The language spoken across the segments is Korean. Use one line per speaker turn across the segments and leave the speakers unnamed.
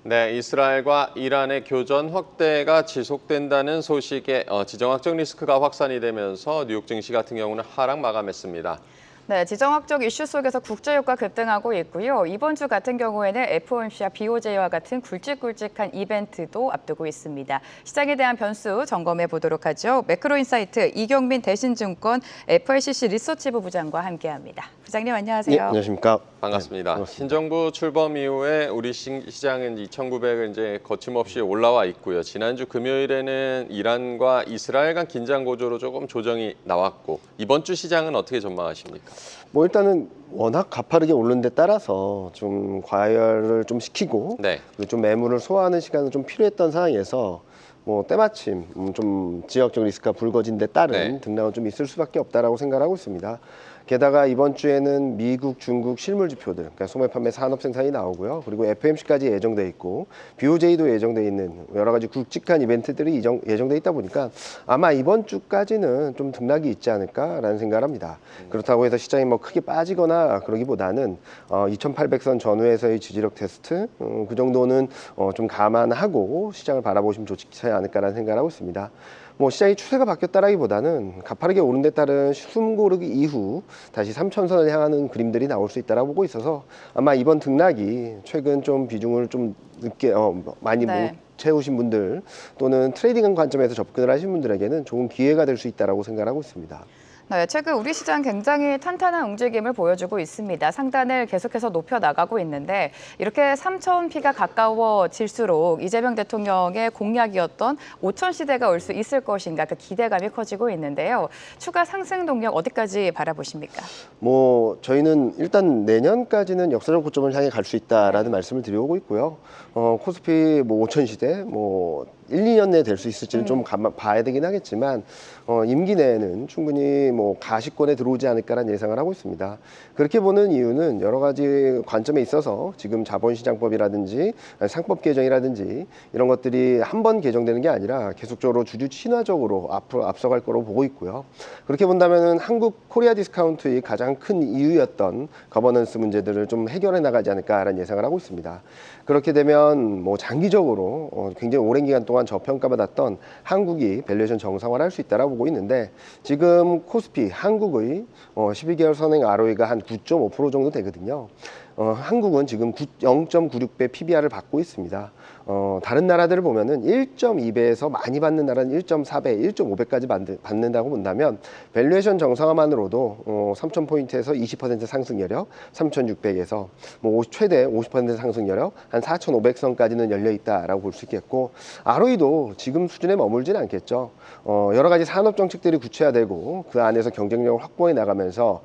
네, 이스라엘과 이란의 교전 확대가 지속된다는 소식에 지정학적 리스크가 확산이 되면서 뉴욕 증시 같은 경우는 하락 마감했습니다.
네, 지정학적 이슈 속에서 국제유가 급등하고 있고요. 이번 주 같은 경우에는 FOMC와 BOJ와 같은 굵직굵직한 이벤트도 앞두고 있습니다. 시장에 대한 변수 점검해 보도록 하죠. 매크로인사이트 이경민 대신증권 FICC 리서치부 부장과 함께합니다. 부장님 안녕하세요.
네, 안녕하십니까.
반갑습니다.
반갑습니다.
신정부 출범 이후에 우리 시장은 2,900을 이제 거침없이 올라와 있고요. 지난주 금요일에는 이란과 이스라엘 간 긴장 고조로 조금 조정이 나왔고 이번 주 시장은 어떻게 전망하십니까?
뭐 일단은 워낙 가파르게 오른 데 따라서 좀 과열을 좀 시키고
네.
그리고 좀 매물을 소화하는 시간은 좀 필요했던 상황에서 뭐 때마침 좀 지역적 리스크가 불거진 데 따른
네.
등락은 좀 있을 수밖에 없다라고 생각하고 있습니다. 게다가 이번 주에는 미국, 중국 실물 지표들, 그러니까 소매 판매 산업 생산이 나오고요. 그리고 FMC까지 예정돼 있고 BOJ도 예정돼 있는 여러 가지 굵직한 이벤트들이 예정돼 있다 보니까 아마 이번 주까지는 좀 등락이 있지 않을까라는 생각을 합니다. 그렇다고 해서 시장이 뭐 크게 빠지거나 그러기보다는 2800선 전후에서의 지지력 테스트 그 정도는 좀 감안하고 시장을 바라보시면 좋지 않을까라는 생각을 하고 있습니다. 뭐 시장의 추세가 바뀌었다라기보다는 가파르게 오른 데 따른 숨고르기 이후 다시 3,000선을 향하는 그림들이 나올 수 있다라고 보고 있어서 아마 이번 등락이 최근 좀 비중을 좀 늦게 많이
네.
못 채우신 분들 또는 트레이딩 관점에서 접근을 하신 분들에게는 좋은 기회가 될 수 있다라고 생각하고 있습니다.
네, 최근 우리 시장 굉장히 탄탄한 움직임을 보여주고 있습니다. 상단을 계속해서 높여 나가고 있는데 이렇게 3,000피가 가까워질수록 이재명 대통령의 공약이었던 5,000시대가 올 수 있을 것인가 그 기대감이 커지고 있는데요. 추가 상승 동력 어디까지 바라보십니까?
뭐 저희는 일단 내년까지는 역사적 고점을 향해 갈 수 있다라는 말씀을 드려오고 있고요. 코스피 뭐 5,000시대 뭐 1, 2년 내에 될 수 있을지는 좀 봐야 되긴 하겠지만 임기 내에는 충분히 뭐 가시권에 들어오지 않을까라는 예상을 하고 있습니다. 그렇게 보는 이유는 여러 가지 관점에 있어서 지금 자본시장법이라든지 상법 개정이라든지 이런 것들이 한 번 개정되는 게 아니라 계속적으로 주주 친화적으로 앞으로 앞서갈 거로 보고 있고요. 그렇게 본다면은 한국 코리아 디스카운트의 가장 큰 이유였던 거버넌스 문제들을 좀 해결해 나가지 않을까라는 예상을 하고 있습니다. 그렇게 되면 뭐 장기적으로 굉장히 오랜 기간 동안 저평가받았던 한국이 밸류에이션 정상화를 할 수 있다라고 보고 있는데 지금 코스피 한국의 12개월 선행 ROE가 한 9.5% 정도 되거든요. 한국은 지금 0.96배 PBR을 받고 있습니다. 다른 나라들을 보면은 1.2배에서 많이 받는 나라는 1.4배, 1.5배까지 받는다고 본다면 밸류에이션 정상화만으로도 3,000포인트에서 20% 상승 여력, 3,600에서 뭐 최대 50% 상승 여력, 한 4,500선까지는 열려 있다라고 볼 수 있겠고 ROE도 지금 수준에 머물지는 않겠죠. 여러 가지 산업 정책들이 구체화되고 그 안에서 경쟁력을 확보해 나가면서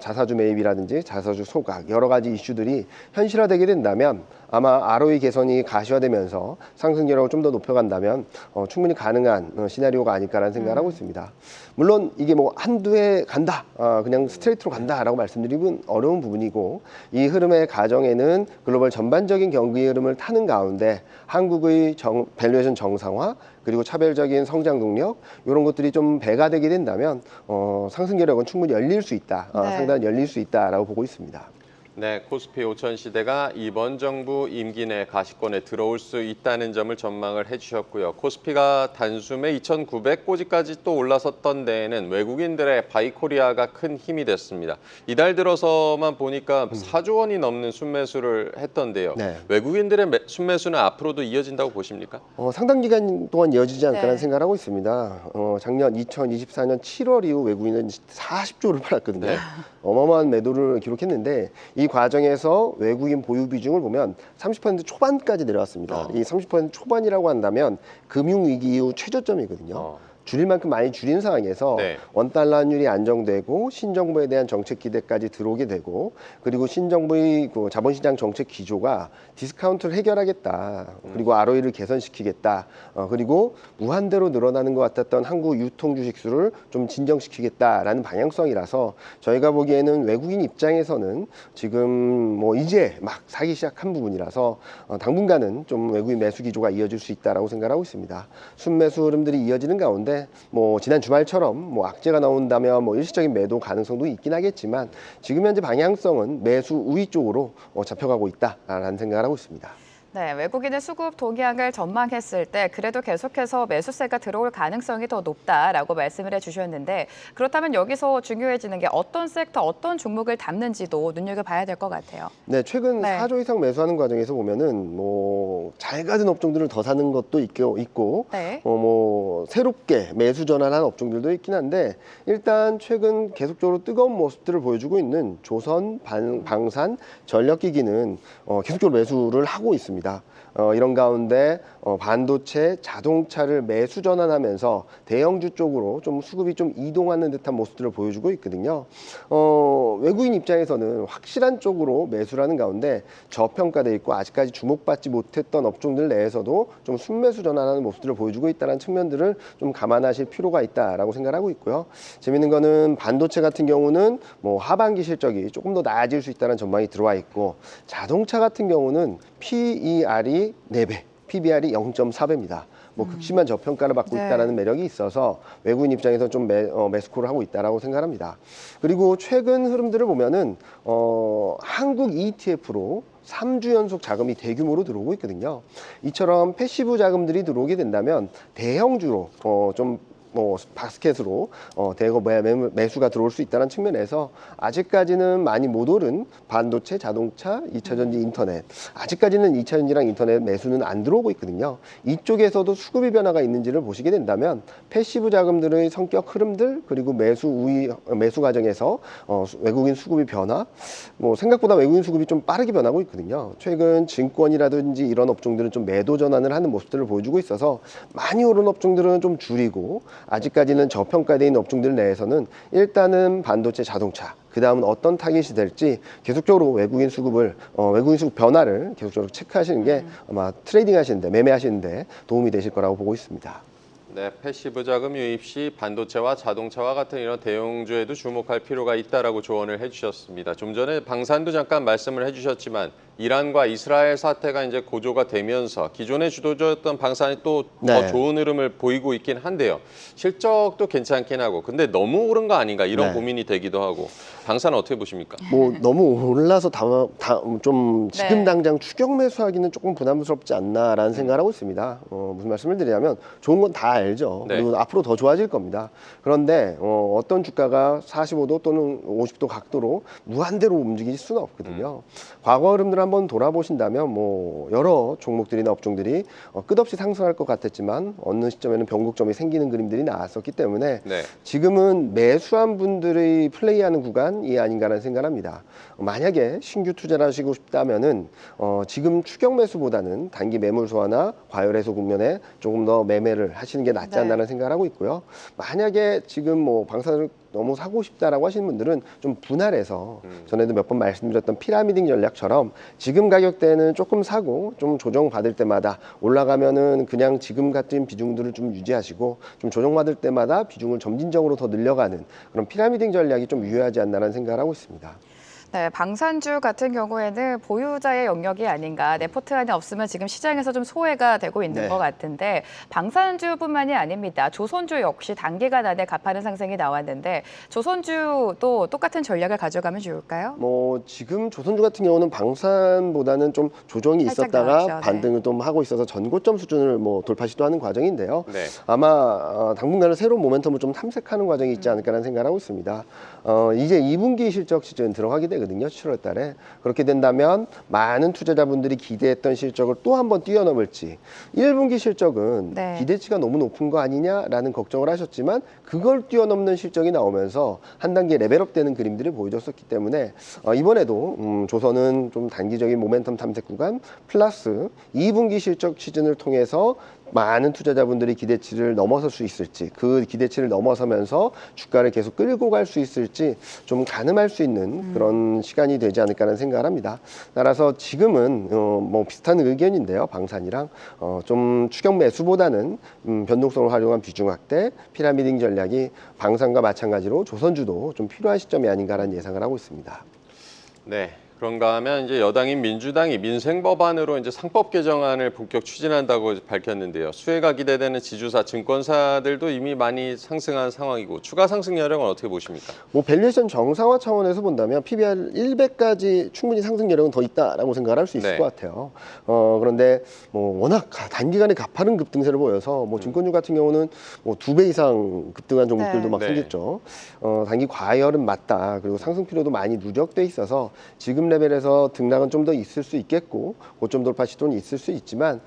자사주 매입이라든지 자사주 소각 여러 가지 이슈들이 현실화되게 된다면 아마 ROE 개선이 가시화되면서 상승 여력을 좀 더 높여간다면 충분히 가능한 시나리오가 아닐까라는 생각을 하고 있습니다. 물론 이게 뭐 한두 해 간다, 그냥 스트레이트로 간다라고 말씀드리면 어려운 부분이고 이 흐름의 가정에는 글로벌 전반적인 경기 흐름을 타는 가운데 한국의 밸류에이션 정상화 그리고 차별적인 성장 동력 이런 것들이 좀 배가 되게 된다면 상승 여력은 충분히 열릴 수 있다,
네.
상당히 열릴 수 있다라고 보고 있습니다.
네, 코스피 5,000시대가 이번 정부 임기 내 가시권에 들어올 수 있다는 점을 전망을 해주셨고요. 코스피가 단숨에 2,900고지까지 또 올라섰던 데에는 외국인들의 바이코리아가 큰 힘이 됐습니다. 이달 들어서만 보니까 4조 원이 넘는 순매수를 했던데요.
네.
외국인들의 순매수는 앞으로도 이어진다고 보십니까?
상당 기간 동안 이어지지 않을까라는
네.
생각을 하고 있습니다. 작년 2024년 7월 이후 외국인은 40조를 팔았거든요.
네.
어마어마한 매도를 기록했는데 이 과정에서 외국인 보유 비중을 보면 30% 초반까지 내려왔습니다. 이 30% 초반이라고 한다면 금융위기 이후 최저점이거든요. 줄일 만큼 많이 줄인 상황에서
네.
원달러 환율이 안정되고 신정부에 대한 정책 기대까지 들어오게 되고 그리고 신정부의 그 자본시장 정책 기조가 디스카운트를 해결하겠다. 그리고 ROE를 개선시키겠다. 그리고 무한대로 늘어나는 것 같았던 한국 유통 주식 수를 좀 진정시키겠다라는 방향성이라서 저희가 보기에는 외국인 입장에서는 지금 뭐 이제 막 사기 시작한 부분이라서 당분간은 좀 외국인 매수 기조가 이어질 수 있다라고 생각하고 있습니다. 순매수 흐름들이 이어지는 가운데 뭐 지난 주말처럼 뭐 악재가 나온다면 뭐 일시적인 매도 가능성도 있긴 하겠지만 지금 현재 방향성은 매수 우위 쪽으로 잡혀가고 있다라는 생각을 하고 있습니다.
네, 외국인의 수급 동향을 전망했을 때 그래도 계속해서 매수세가 들어올 가능성이 더 높다라고 말씀을 해주셨는데 그렇다면 여기서 중요해지는 게 어떤 섹터, 어떤 종목을 담는지도 눈여겨봐야 될 것 같아요.
네, 최근
네.
4조 이상 매수하는 과정에서 보면은 뭐 잘 가는 업종들을 더 사는 것도 있고
네.
뭐 새롭게 매수 전환한 업종들도 있긴 한데 일단 최근 계속적으로 뜨거운 모습들을 보여주고 있는 조선, 방산, 전력기기는 계속적으로 매수를 하고 있습니다. 이런 가운데 반도체, 자동차를 매수 전환하면서 대형주 쪽으로 좀 수급이 좀 이동하는 듯한 모습들을 보여주고 있거든요. 외국인 입장에서는 확실한 쪽으로 매수라는 가운데 저평가돼 있고 아직까지 주목받지 못했던 업종들 내에서도 좀 순매수 전환하는 모습들을 보여주고 있다는 측면들을 좀 감안하실 필요가 있다라고 생각하고 있고요. 재밌는 거는 반도체 같은 경우는 뭐 하반기 실적이 조금 더 나아질 수 있다는 전망이 들어와 있고 자동차 같은 경우는 PER이 4배, PBR이 0.4배입니다. 뭐 극심한 저평가를 받고
네.
있다는 매력이 있어서 외국인 입장에서 좀 매수콜을 하고 있다라고 생각합니다. 그리고 최근 흐름들을 보면은 한국 ETF로 3주 연속 자금이 대규모로 들어오고 있거든요. 이처럼 패시브 자금들이 들어오게 된다면 대형주로 좀 바스켓으로 대거 매수가 들어올 수 있다는 측면에서 아직까지는 많이 못 오른 반도체, 자동차, 2차전지, 인터넷 아직까지는 2차전지랑 인터넷 매수는 안 들어오고 있거든요. 이쪽에서도 수급이 변화가 있는지를 보시게 된다면 패시브 자금들의 성격 흐름들 그리고 매수 과정에서 외국인 수급이 변화 생각보다 외국인 수급이 좀 빠르게 변하고 있거든요. 최근 증권이라든지 이런 업종들은 좀 매도 전환을 하는 모습들을 보여주고 있어서 많이 오른 업종들은 좀 줄이고 아직까지는 저평가되어 있는 업종들 내에서는 일단은 반도체, 자동차 그 다음은 어떤 타깃이 될지 계속적으로 외국인 수급 변화를 계속적으로 체크하시는 게 아마 트레이딩 하시는데 매매하시는데 도움이 되실 거라고 보고 있습니다.
네, 패시브 자금 유입 시 반도체와 자동차와 같은 이런 대형주에도 주목할 필요가 있다라고 조언을 해주셨습니다. 좀 전에 방산도 잠깐 말씀을 해주셨지만 이란과 이스라엘 사태가 이제 고조가 되면서 기존의 주도주였던 방산이 또 더
네.
좋은 흐름을 보이고 있긴 한데요. 실적도 괜찮긴 하고 근데 너무 오른 거 아닌가 이런
네.
고민이 되기도 하고 방산은 어떻게 보십니까?
너무 올라서 좀 지금
네.
당장 추격 매수하기는 조금 부담스럽지 않나라는 생각을 하고 있습니다. 무슨 말씀을 드리냐면 좋은 건 다 알죠.
네.
그리고 앞으로 더 좋아질 겁니다. 그런데 어떤 주가가 45도 또는 50도 각도로 무한대로 움직일 수는 없거든요. 과거 흐름들을 한번 돌아보신다면 여러 종목들이나 업종들이 끝없이 상승할 것 같았지만 어느 시점에는 변곡점이 생기는 그림들이 나왔었기 때문에
네.
지금은 매수한 분들의 플레이하는 구간이 아닌가라는 생각을 합니다. 만약에 신규 투자를 하시고 싶다면은 지금 추격 매수보다는 단기 매물 소화나 과열 해소 국면에 조금 더 매매를 하시는 게 낫지
네.
않나라는 생각을 하고 있고요. 만약에 지금 방산을 너무 사고 싶다라고 하시는 분들은 좀 분할해서 전에도 몇 번 말씀드렸던 피라미딩 전략처럼 지금 가격대는 조금 사고 좀 조정받을 때마다 올라가면은 그냥 지금 같은 비중들을 좀 유지하시고 좀 조정받을 때마다 비중을 점진적으로 더 늘려가는 그런 피라미딩 전략이 좀 유효하지 않나라는 생각을 하고 있습니다.
네, 방산주 같은 경우에는 보유자의 영역이 아닌가. 내 포트 안에 없으면 지금 시장에서 좀 소외가 되고 있는
네.
것 같은데 방산주뿐만이 아닙니다. 조선주 역시 단기간 안에 가파른 상승이 나왔는데 조선주도 똑같은 전략을 가져가면 좋을까요?
지금 조선주 같은 경우는 방산보다는 좀 조정이
살짝
있었다가
나왔죠. 네.
반등을 좀 하고 있어서 전고점 수준을 돌파 시도하는 과정인데요.
네.
아마 당분간은 새로운 모멘텀을 좀 탐색하는 과정이 있지 않을까라는 생각을 하고 있습니다. 이제 2분기 실적 시즌 들어가게 되거든요. 7월 달에. 그렇게 된다면 많은 투자자분들이 기대했던 실적을 또 한 번 뛰어넘을지 1분기 실적은
네.
기대치가 너무 높은 거 아니냐라는 걱정을 하셨지만 그걸 뛰어넘는 실적이 나오면서 한 단계 레벨업되는 그림들이 보여줬었기 때문에 이번에도 조선은 좀 단기적인 모멘텀 탐색 구간 플러스 2분기 실적 시즌을 통해서 많은 투자자분들이 기대치를 넘어설 수 있을지 그 기대치를 넘어서면서 주가를 계속 끌고 갈 수 있을지 좀 가늠할 수 있는 그런 시간이 되지 않을까라는 생각을 합니다. 따라서 지금은 비슷한 의견인데요. 방산이랑 좀 추격 매수보다는 변동성을 활용한 비중 확대, 피라미딩 전략이 방산과 마찬가지로 조선주도 좀 필요한 시점이 아닌가라는 예상을 하고 있습니다.
네. 그런가 하면 이제 여당인 민주당이 민생 법안으로 이제 상법 개정안을 본격 추진한다고 밝혔는데요. 수혜가 기대되는 지주사, 증권사들도 이미 많이 상승한 상황이고 추가 상승 여력은 어떻게 보십니까?
뭐 밸류에이션 정상화 차원에서 본다면 PBR 100까지 충분히 상승 여력은 더 있다라고 생각을 할 수 있을
네.
것 같아요. 그런데 뭐 워낙 단기간에 가파른 급등세를 보여서 뭐 증권주 같은 경우는 뭐 2배 이상 급등한 종목들도
네.
막
네.
생겼죠. 단기 과열은 맞다. 그리고 상승 필요도 많이 누적돼 있어서 지금 레벨에서 등락은 좀 더 있을 수 있겠고 고점 돌파 시도는 있을 수 있지만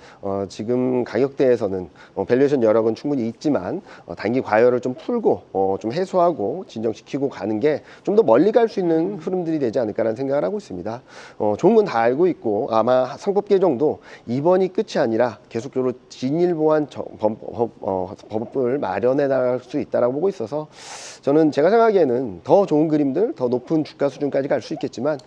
지금 가격대에서는 밸류에이션 여력은 충분히 있지만 단기 과열을 좀 풀고 좀 해소하고 진정시키고 가는 게 좀 더 멀리 갈 수 있는 흐름들이 되지 않을까라는 생각을 하고 있습니다. 좋은 건 다 알고 있고 아마 상법 개정도 이번이 끝이 아니라 계속적으로 진일보한 법을 마련해 나갈 수 있다라고 보고 있어서 저는 제가 생각하기에는 더 좋은 그림들, 더 높은 주가 수준까지 갈 수 있겠지만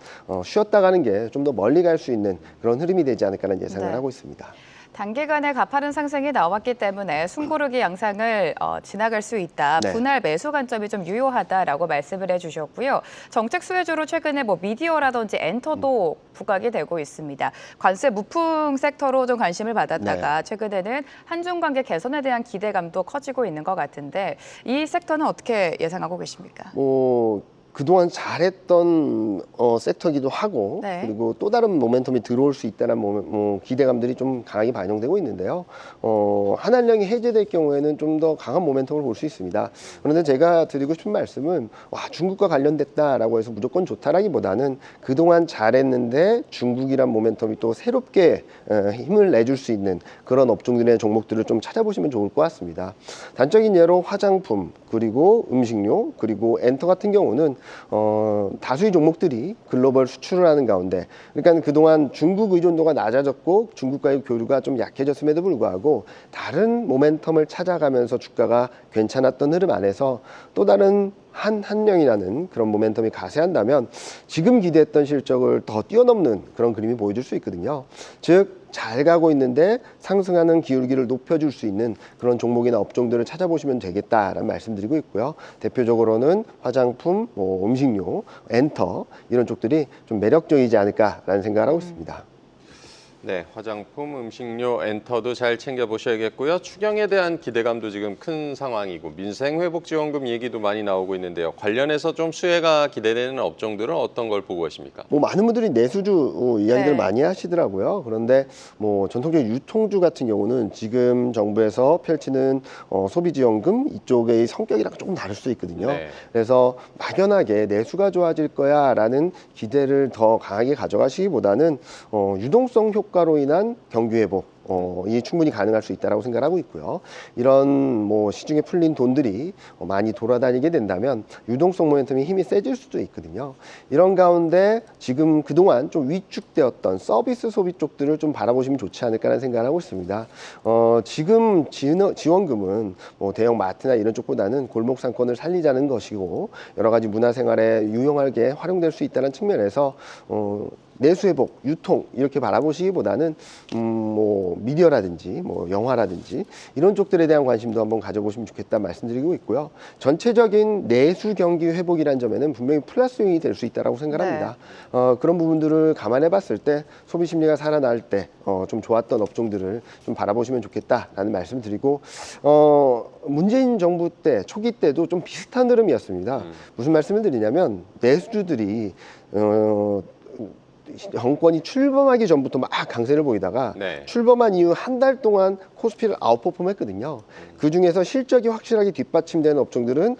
쉬었다 가는 게 좀 더 멀리 갈 수 있는 그런 흐름이 되지 않을까라는 예상을
네.
하고 있습니다.
단기간에 가파른 상승이 나왔기 때문에 숨고르기 양상을 지나갈 수 있다.
네.
분할 매수 관점이 좀 유효하다라고 말씀을 해주셨고요. 정책 수혜주로 최근에 뭐 미디어라든지 엔터도 부각이 되고 있습니다. 관세 무풍 섹터로 좀 관심을 받았다가 최근에는 한중 관계 개선에 대한 기대감도 커지고 있는 것 같은데 이 섹터는 어떻게 예상하고 계십니까?
그동안 잘했던 섹터이기도 하고
네.
그리고 또 다른 모멘텀이 들어올 수 있다는 기대감들이 좀 강하게 반영되고 있는데요. 한한령이 해제될 경우에는 좀 더 강한 모멘텀을 볼 수 있습니다. 그런데 제가 드리고 싶은 말씀은 중국과 관련됐다라고 해서 무조건 좋다라기보다는 그동안 잘했는데 중국이란 모멘텀이 또 새롭게 힘을 내줄 수 있는 그런 업종들의 종목들을 좀 찾아보시면 좋을 것 같습니다. 단적인 예로 화장품 그리고 음식료 그리고 엔터 같은 경우는 다수의 종목들이 글로벌 수출을 하는 가운데 그러니까 그동안 중국 의존도가 낮아졌고 중국과의 교류가 좀 약해졌음에도 불구하고 다른 모멘텀을 찾아가면서 주가가 괜찮았던 흐름 안에서 또 다른 한령이라는 그런 모멘텀이 가세한다면 지금 기대했던 실적을 더 뛰어넘는 그런 그림이 보여줄 수 있거든요. 즉 잘 가고 있는데 상승하는 기울기를 높여줄 수 있는 그런 종목이나 업종들을 찾아보시면 되겠다라는 말씀드리고 있고요. 대표적으로는 화장품, 음식료, 엔터 이런 쪽들이 좀 매력적이지 않을까라는 생각을 하고 있습니다.
네, 화장품, 음식료, 엔터도 잘 챙겨보셔야겠고요. 추경에 대한 기대감도 지금 큰 상황이고 민생회복지원금 얘기도 많이 나오고 있는데요. 관련해서 좀 수혜가 기대되는 업종들은 어떤 걸 보고 계십니까?
많은 분들이 내수주 이야기를
네.
많이 하시더라고요. 그런데 전통적인 유통주 같은 경우는 지금 정부에서 펼치는 소비지원금 이쪽의 성격이랑 조금 다를 수 있거든요.
네.
그래서 막연하게 내수가 좋아질 거야라는 기대를 더 강하게 가져가시기보다는 유동성 효과로 인한 경기 회복 이 충분히 가능할 수 있다고 생각하고 있고요. 이런 시중에 풀린 돈들이 많이 돌아다니게 된다면 유동성 모멘텀이 힘이 세질 수도 있거든요. 이런 가운데 지금 그동안 좀 위축되었던 서비스 소비 쪽들을 좀 바라보시면 좋지 않을까라는 생각을 하고 있습니다. 지금 지원금은 대형 마트나 이런 쪽보다는 골목 상권을 살리자는 것이고 여러 가지 문화생활에 유용하게 활용될 수 있다는 측면에서 내수회복, 유통 이렇게 바라보시기보다는 미디어라든지 영화라든지 이런 쪽들에 대한 관심도 한번 가져보시면 좋겠다 말씀드리고 있고요. 전체적인 내수 경기 회복이라는 점에는 분명히 플러스 요인이 될 수 있다고 생각합니다. 그런 부분들을 감안해 봤을 때 소비 심리가 살아날 때 좀 좋았던 업종들을 좀 바라보시면 좋겠다라는 말씀드리고 문재인 정부 때 초기 때도 좀 비슷한 흐름이었습니다. 무슨 말씀을 드리냐면 내수주들이 정권이 출범하기 전부터 막 강세를 보이다가
네.
출범한 이후 한 달 동안 코스피를 아웃퍼폼했거든요. 그 중에서 실적이 확실하게 뒷받침되는 업종들은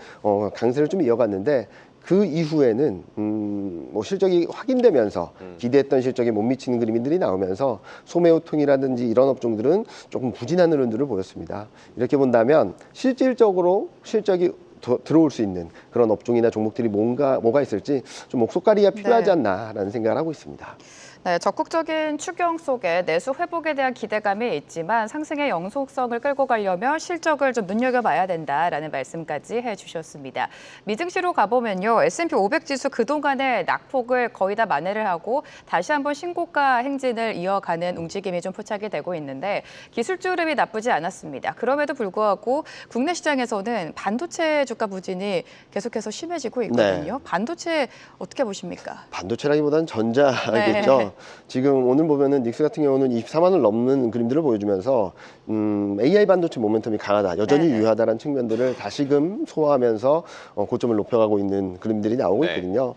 강세를 좀 이어갔는데 그 이후에는 실적이 확인되면서 기대했던 실적에 못 미치는 그림들이 나오면서 소매우통이라든지 이런 업종들은 조금 부진한 흐름들을 보였습니다. 이렇게 본다면 실질적으로 실적이 들어올 수 있는 그런 업종이나 종목들이 뭐가 있을지 좀 목소가리가 필요하지 않나라는 생각을 하고 있습니다.
네, 적극적인 추경 속에 내수 회복에 대한 기대감이 있지만 상승의 영속성을 끌고 가려면 실적을 좀 눈여겨봐야 된다라는 말씀까지 해주셨습니다. 미증시로 가보면요. S&P 500 지수 그동안의 낙폭을 거의 다 만회를 하고 다시 한번 신고가 행진을 이어가는 움직임이 좀 포착이 되고 있는데 기술주 흐름이 나쁘지 않았습니다. 그럼에도 불구하고 국내 시장에서는 반도체 주가 부진이 계속해서 심해지고 있거든요.
네.
반도체 어떻게 보십니까?
반도체라기보다는 전자겠죠.
네.
지금 오늘 보면은 닉스 같은 경우는 24만 원을 넘는 그림들을 보여주면서 AI 반도체 모멘텀이 강하다, 여전히
네.
유효하다라는 측면들을 다시금 소화하면서 고점을 높여가고 있는 그림들이 나오고
네.
있거든요.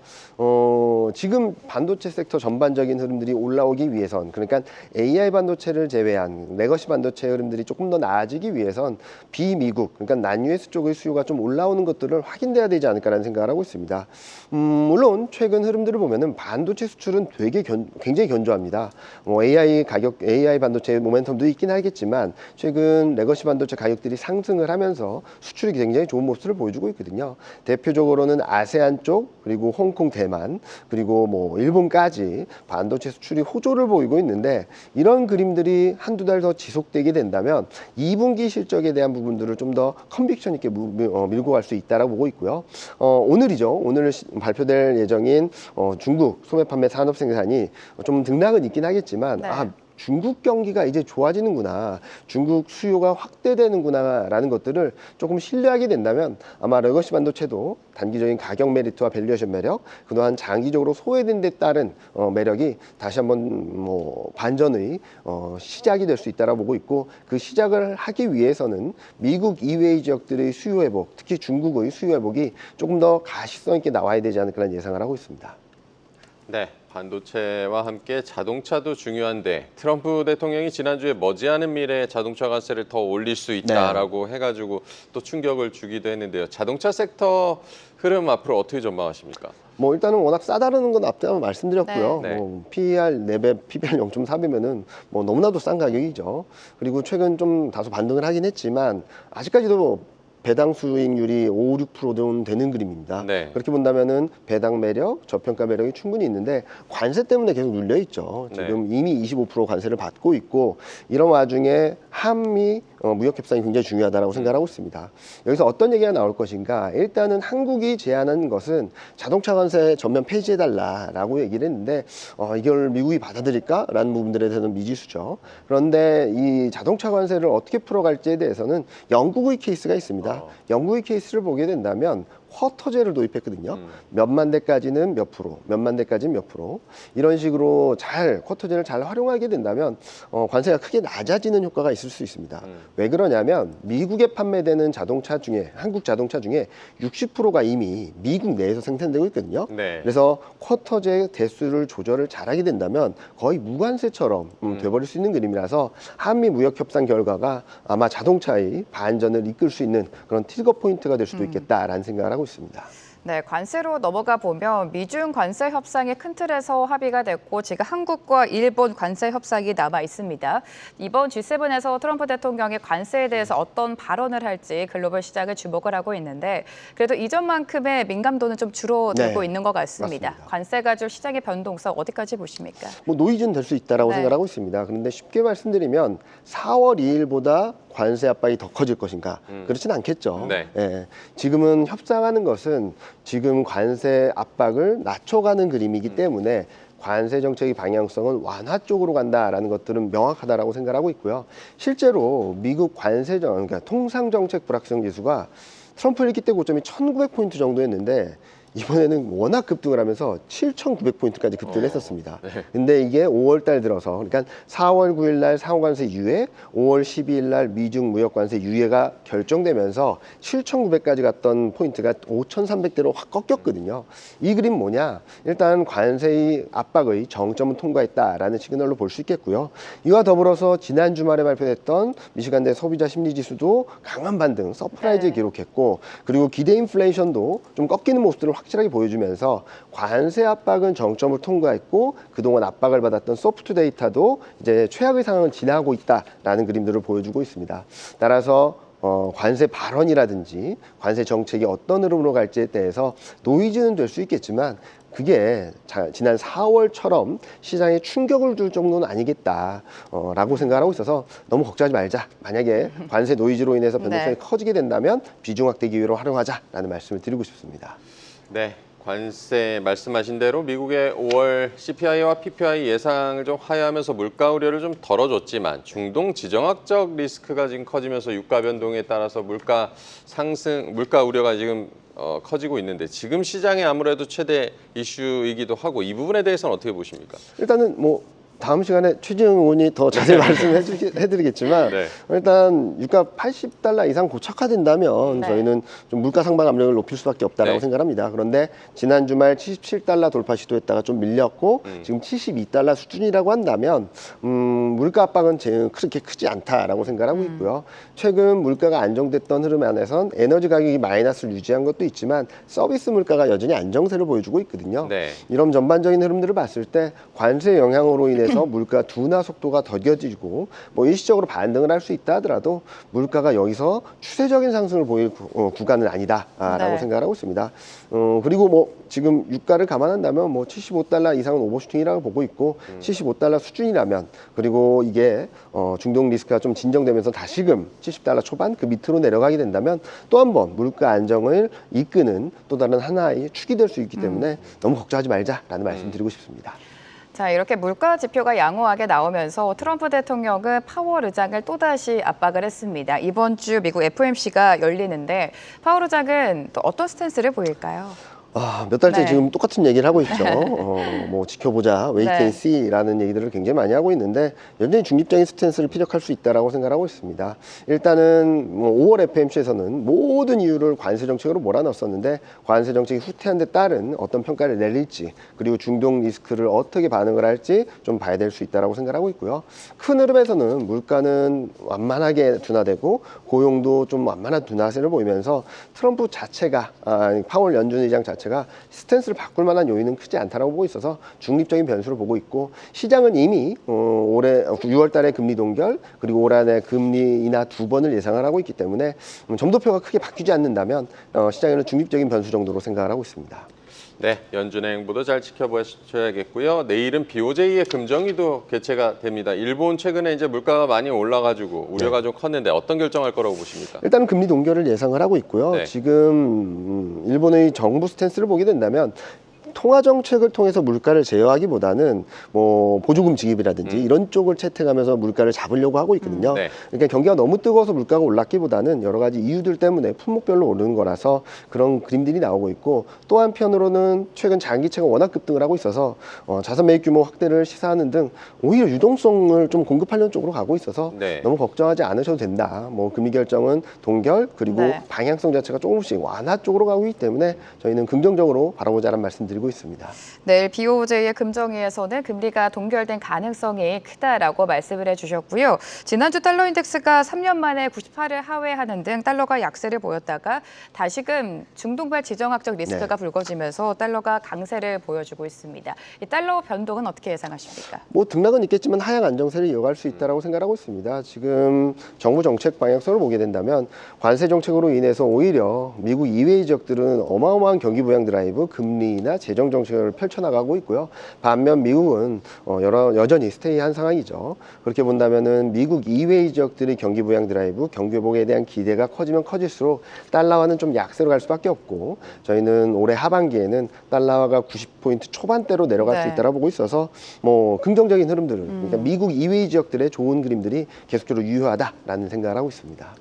지금 반도체 섹터 전반적인 흐름들이 올라오기 위해선, 그러니까 AI 반도체를 제외한 레거시 반도체 흐름들이 조금 더 나아지기 위해선 비미국, 그러니까 난US 쪽의 수요가 좀 올라오는 것들을 확인돼야 되지 않을까라는 생각을 하고 있습니다. 물론 최근 흐름들을 보면은 반도체 수출은 굉장히 견조합니다. AI 반도체 모멘텀도 있긴 하겠지만 최근 레거시 반도체 가격들이 상승을 하면서 수출이 굉장히 좋은 모습을 보여주고 있거든요. 대표적으로는 아세안 쪽, 그리고 홍콩, 대만, 그리고 뭐 일본까지 반도체 수출이 호조를 보이고 있는데, 이런 그림들이 한두 달 더 지속되게 된다면 2분기 실적에 대한 부분들을 좀 더 컨빅션 있게 밀고 갈 수 있다라고 보고 있고요. 오늘이죠. 오늘 발표될 예정인 중국 소매 판매 산업 생산이 좀 등락은 있긴 하겠지만
네.
중국 경기가 이제 좋아지는구나, 중국 수요가 확대되는구나라는 것들을 조금 신뢰하게 된다면 아마 레거시 반도체도 단기적인 가격 메리트와 밸류에이션 매력, 그동안 장기적으로 소외된 데 따른 매력이 다시 한번 반전의 시작이 될 수 있다고 보고 있고, 그 시작을 하기 위해서는 미국 이외의 지역들의 수요 회복, 특히 중국의 수요 회복이 조금 더 가시성 있게 나와야 되지 않을까라는 예상을 하고 있습니다.
네, 반도체와 함께 자동차도 중요한데 트럼프 대통령이 지난주에 머지않은 미래에 자동차 관세를 더 올릴 수 있다라고 해가지고 또 충격을 주기도 했는데요. 자동차 섹터 흐름 앞으로 어떻게 전망하십니까?
일단은 워낙 싸다라는 건 앞서 말씀드렸고요.
네.
PER 4배, PBR 0.4배면은 너무나도 싼 가격이죠. 그리고 최근 좀 다소 반등을 하긴 했지만 아직까지도 배당 수익률이 5, 6%는 되는 그림입니다.
네.
그렇게 본다면은 배당 매력, 저평가 매력이 충분히 있는데 관세 때문에 계속 눌려 있죠. 지금 이미 25% 관세를 받고 있고, 이런 와중에 한미 무역 협상이 굉장히 중요하다고 생각하고 있습니다. 여기서 어떤 얘기가 나올 것인가? 일단은 한국이 제안한 것은 자동차 관세 전면 폐지해달라라고 얘기를 했는데 이걸 미국이 받아들일까라는 부분들에 대해서는 미지수죠. 그런데 이 자동차 관세를 어떻게 풀어갈지에 대해서는 영국의 케이스가 있습니다. 영국의 케이스를 보게 된다면 쿼터제를 도입했거든요. 몇만 대까지는 몇 프로, 몇만 대까지는 몇 프로, 이런 식으로 쿼터제를 잘 활용하게 된다면 관세가 크게 낮아지는 효과가 있을 수 있습니다. 왜 그러냐면 미국에 판매되는 자동차 중에, 한국 자동차 중에 60%가 이미 미국 내에서 생산되고 있거든요.
네.
그래서 쿼터제 대수를 조절을 잘하게 된다면 거의 무관세처럼 돼버릴 수 있는 그림이라서 한미 무역 협상 결과가 아마 자동차의 반전을 이끌 수 있는 그런 트리거 포인트가 될 수도 있겠다라는 생각을 하고 있습니다.
네, 관세로 넘어가 보면 미중 관세 협상이 큰 틀에서 합의가 됐고 지금 한국과 일본 관세 협상이 남아 있습니다. 이번 G7에서 트럼프 대통령이 관세에 대해서 어떤 발언을 할지 글로벌 시장을 주목을 하고 있는데 그래도 이전만큼의 민감도는 좀 줄어들고
네,
있는 것 같습니다.
맞습니다.
관세가 줄 시장의 변동성 어디까지 보십니까?
노이즈는 될 수 있다라고
네.
생각하고 있습니다. 그런데 쉽게 말씀드리면 4월 2일보다 관세 압박이 더 커질 것인가? 그렇진 않겠죠.
네.
예, 지금은 협상하는 것은 지금 관세 압박을 낮춰가는 그림이기 때문에 관세 정책의 방향성은 완화 쪽으로 간다라는 것들은 명확하다라고 생각하고 있고요. 실제로 미국 그러니까 통상 정책 불확실성 지수가 트럼프 1기 때 고점이 1,900포인트 정도였는데 이번에는 워낙 급등을 하면서 7,900포인트까지 급등을 했었습니다. 근데 이게 5월 달 들어서, 그러니까 4월 9일 날 상호관세 유예, 5월 12일 날 미중 무역관세 유예가 결정되면서 7,900까지 갔던 포인트가 5,300대로 확 꺾였거든요. 이 그림 뭐냐? 일단 관세의 압박의 정점은 통과했다라는 시그널로 볼 수 있겠고요. 이와 더불어서 지난 주말에 발표됐던 미시간대 소비자 심리지수도 강한 반등, 서프라이즈
네.
기록했고, 그리고 기대 인플레이션도 좀 꺾이는 모습들을 확실하게 보여주면서 관세 압박은 정점을 통과했고 그동안 압박을 받았던 소프트 데이터도 이제 최악의 상황을 지나고 있다라는 그림들을 보여주고 있습니다. 따라서 관세 발언이라든지 관세 정책이 어떤 흐름으로 갈지에 대해서 노이즈는 될 수 있겠지만 그게 지난 4월처럼 시장에 충격을 줄 정도는 아니겠다라고 생각하고 있어서 너무 걱정하지 말자. 만약에 관세 노이즈로 인해서 변동성이
네.
커지게 된다면 비중 확대 기회로 활용하자라는 말씀을 드리고 싶습니다.
네, 관세 말씀하신 대로 미국의 5월 CPI와 PPI 예상을 좀 하회하면서 물가 우려를 좀 덜어줬지만 중동 지정학적 리스크가 지금 커지면서 유가 변동에 따라서 물가 우려가 지금 커지고 있는데 지금 시장의 아무래도 최대 이슈이기도 하고 이 부분에 대해서는 어떻게 보십니까?
일단은 뭐 다음 시간에 최지영 의원이 더 자세히 말씀해드리겠지만
네.
일단 유가 80달러 이상 고착화된다면
네.
저희는 좀 물가 상방 압력을 높일 수밖에 없다라고
네.
생각합니다. 그런데 지난 주말 77달러 돌파 시도했다가 좀 밀렸고 지금 72달러 수준이라고 한다면 물가 압박은 그렇게 크지 않다라고 생각하고 있고요. 최근 물가가 안정됐던 흐름 안에선 에너지 가격이 마이너스를 유지한 것도 있지만 서비스 물가가 여전히 안정세를 보여주고 있거든요.
네.
이런 전반적인 흐름들을 봤을 때 관세 영향으로 인해서 물가 둔화 속도가 더뎌지고 뭐 일시적으로 반등을 할 수 있다 하더라도 물가가 여기서 추세적인 상승을 보일 구간은 아니다라고
네.
생각하고 있습니다. 그리고 뭐 지금 유가를 감안한다면 뭐 75달러 이상은 오버슈팅이라고 보고 있고 75달러 수준이라면 그리고 이게 중동 리스크가 좀 진정되면서 다시금 70달러 초반 그 밑으로 내려가게 된다면 또 한 번 물가 안정을 이끄는 또 다른 하나의 축이 될 수 있기 때문에 너무 걱정하지 말자라는 말씀 드리고 싶습니다.
자, 이렇게 물가 지표가 양호하게 나오면서 트럼프 대통령은 파월 의장을 또다시 압박을 했습니다. 이번 주 미국 FOMC가 열리는데 파월 의장은 또 어떤 스탠스를 보일까요?
몇 달째
네.
지금 똑같은 얘기를 하고 있죠. 뭐 지켜보자, 웨이트 앤 씨라는 얘기들을 굉장히 많이 하고 있는데 여전히 중립적인 스탠스를 피력할 수 있다라고 생각하고 있습니다. 일단은 뭐 5월 FMC에서는 모든 이유를 관세 정책으로 몰아넣었었는데 관세 정책이 후퇴한 데 따른 어떤 평가를 내릴지 그리고 중동 리스크를 어떻게 반응을 할지 좀 봐야 될 수 있다라고 생각하고 있고요. 큰 흐름에서는 물가는 완만하게 둔화되고 고용도 좀 완만한 둔화세를 보이면서 트럼프 자체가 파월 연준 의장 자체가 스탠스를 바꿀 만한 요인은 크지 않다라고 보고 있어서 중립적인 변수를 보고 있고 시장은 이미 올해 6월 달에 금리 동결 그리고 올 한해 금리 인하 2번을 예상을 하고 있기 때문에 점도표가 크게 바뀌지 않는다면 시장에는 중립적인 변수 정도로 생각을 하고 있습니다.
네, 연준의 행보도 잘 지켜보셔야겠고요. 내일은 BOJ의 금정위도 개최가 됩니다. 일본 최근에 이제 물가가 많이 올라가지고 우려가 좀 컸는데 어떤 결정할 거라고 보십니까?
일단 금리 동결을 예상을 하고 있고요.
네.
지금 일본의 정부 스탠스를 보게 된다면 통화 정책을 통해서 물가를 제어하기보다는 뭐 보조금 지급이라든지 이런 쪽을 채택하면서 물가를 잡으려고 하고 있거든요.
네.
그러니까 경기가 너무 뜨거워서 물가가 올랐기보다는 여러 가지 이유들 때문에 품목별로 오르는 거라서 그런 그림들이 나오고 있고 또 한편으로는 최근 장기채가 워낙 급등을 하고 있어서 자산 매입 규모 확대를 시사하는 등 오히려 유동성을 좀 공급하려는 쪽으로 가고 있어서
네.
너무 걱정하지 않으셔도 된다. 뭐 금리 결정은 동결 그리고
네.
방향성 자체가 조금씩 완화 쪽으로 가고 있기 때문에 저희는 긍정적으로 바라보자는 말씀 드리고 있습니다.
내일 BOJ의 금정위에서는 금리가 동결된 가능성이 크다라고 말씀을 해주셨고요. 지난주 달러 인덱스가 3년 만에 98을 하회하는 등 달러가 약세를 보였다가 다시금 중동발 지정학적 리스크가 불거지면서 달러가 강세를 보여주고 있습니다. 이 달러 변동은 어떻게 예상하십니까?
뭐 등락은 있겠지만 하향 안정세를 이어갈 수 있다고 생각하고 있습니다. 지금 정부 정책 방향성을 보게 된다면 관세 정책으로 인해서 오히려 미국 이외의 지역들은 어마어마한 경기 부양 드라이브, 금리나 재정 정책을 펼쳐나가고 있고요. 반면 미국은 여전히 스테이한 상황이죠. 그렇게 본다면은 미국 이외의 지역들의 경기 부양 드라이브, 경기 회복에 대한 기대가 커지면 커질수록 달러화는 좀 약세로 갈 수밖에 없고 저희는 올해 하반기에는 달러화가 90포인트 초반대로 내려갈 수 있다고 보고 있어서 뭐 긍정적인 흐름들을 그러니까 미국 이외의 지역들의 좋은 그림들이 계속적으로 유효하다라는 생각을 하고 있습니다.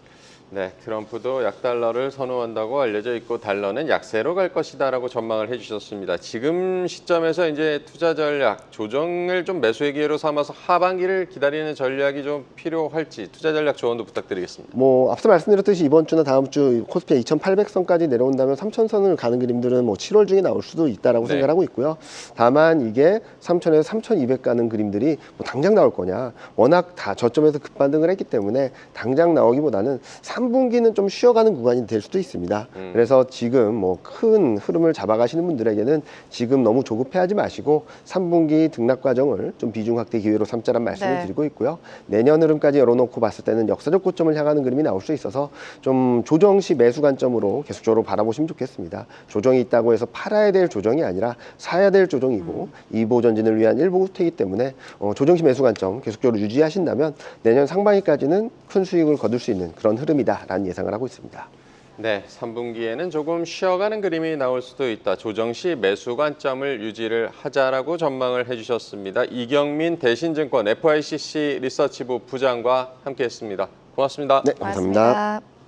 네, 트럼프도 약달러를 선호한다고 알려져 있고 달러는 약세로 갈 것이다라고 전망을 해주셨습니다. 지금 시점에서 이제 투자 전략 조정을 좀 매수의 기회로 삼아서 하반기를 기다리는 전략이 좀 필요할지 투자 전략 조언도 부탁드리겠습니다.
뭐 앞서 말씀드렸듯이 이번 주나 다음 주 코스피 2,800선까지 내려온다면 3,000선을 가는 그림들은 뭐 7월 중에 나올 수도 있다라고
네.
생각하고 있고요. 다만 이게 3,000에서 3,200 가는 그림들이 뭐 당장 나올 거냐? 워낙 다 저점에서 급반등을 했기 때문에 당장 나오기보다는 3분기는 좀 쉬어가는 구간이 될 수도 있습니다. 그래서 지금 뭐 큰 흐름을 잡아가시는 분들에게는 지금 너무 조급해하지 마시고 3분기 등락 과정을 좀 비중 확대 기회로 삼자란 말씀을
네.
드리고 있고요. 내년 흐름까지 열어놓고 봤을 때는 역사적 고점을 향하는 그림이 나올 수 있어서 좀 조정 시 매수 관점으로 계속적으로 바라보시면 좋겠습니다. 조정이 있다고 해서 팔아야 될 조정이 아니라 사야 될 조정이고 2보 전진을 위한 1보 후퇴이기 때문에 조정 시 매수 관점 계속적으로 유지하신다면 내년 상반기까지는 큰 수익을 거둘 수 있는 그런 흐름이다라는 예상을 하고 있습니다.
네, 3분기에는 조금 쉬어가는 그림이 나올 수도 있다. 조정 시 매수 관점을 유지를 하자라고 전망을 해주셨습니다. 이경민 대신증권 FICC 리서치부 부장과 함께했습니다. 고맙습니다.
네, 감사합니다.
고맙습니다.